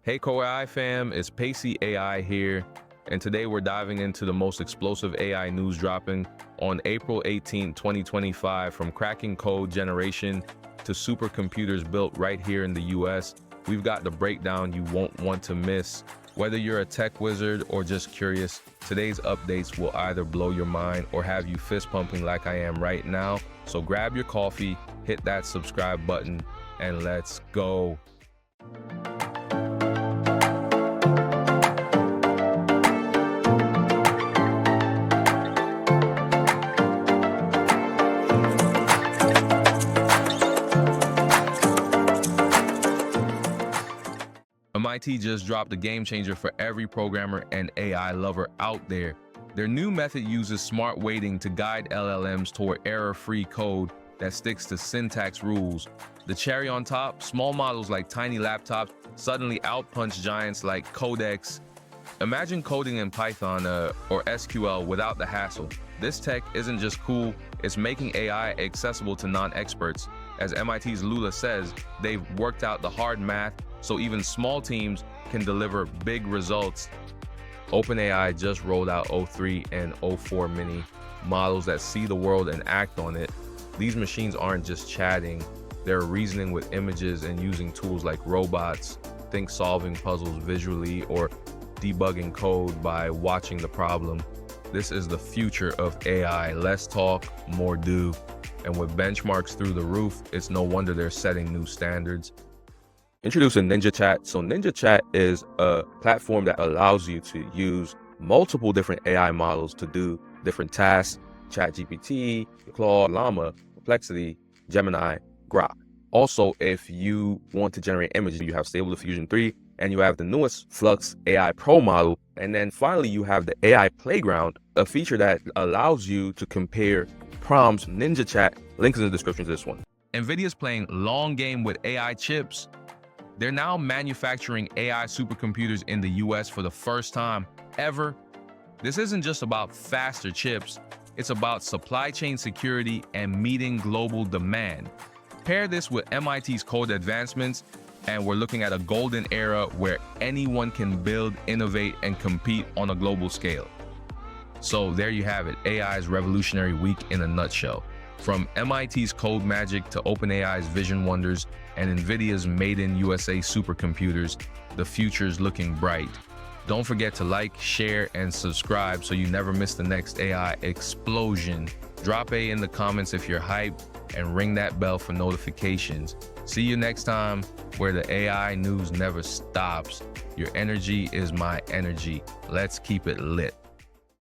Hey AI fam, it's Pacey AI here, and today we're diving into the most explosive AI news dropping on April 18, 2025, from cracking code generation to supercomputers built right here in the US. We've got the breakdown you won't want to miss. Whether you're a tech wizard or just curious, today's updates will either blow your mind or have you fist pumping like I am right now. So grab your coffee, hit that subscribe button, and let's go. MIT just dropped a game changer for every programmer and AI lover out there. Their new method uses smart weighting to guide LLMs toward error-free code that sticks to syntax rules. The cherry on top, small models like tiny laptops suddenly outpunch giants like Codex. Imagine coding in Python or SQL without the hassle. This tech isn't just cool, it's making AI accessible to non-experts. As MIT's Lula says, they've worked out the hard math so even small teams can deliver big results. OpenAI just rolled out O3 and O4 mini models that see the world and act on it. These machines aren't just chatting, they're reasoning with images and using tools like robots, think solving puzzles visually or debugging code by watching the problem. This is the future of AI. Less talk, more do. And with benchmarks through the roof, it's no wonder they're setting new standards. Introducing Ninja Chat. So Ninja Chat is a platform that allows you to use multiple different AI models to do different tasks. ChatGPT, Claude, Llama, Perplexity, Gemini, Grok. Also, if you want to generate images, you have Stable Diffusion 3, and you have the newest Flux AI Pro model. And then finally, you have the AI Playground, a feature that allows you to compare prompts. Ninja Chat, links in the description to this one. NVIDIA's playing long game with AI chips. They're now manufacturing AI supercomputers in the US for the first time ever. This isn't just about faster chips, it's about supply chain security and meeting global demand. Pair this with MIT's code advancements, and we're looking at a golden era where anyone can build, innovate, and compete on a global scale. So there you have it, AI's revolutionary week in a nutshell. From MIT's code magic to OpenAI's vision wonders and NVIDIA's made in USA supercomputers, the future's looking bright. Don't forget to like, share, and subscribe so you never miss the next AI explosion. Drop A in the comments if you're hyped and ring that bell for notifications. See you next time, where the AI news never stops. Your energy is my energy. Let's keep it lit.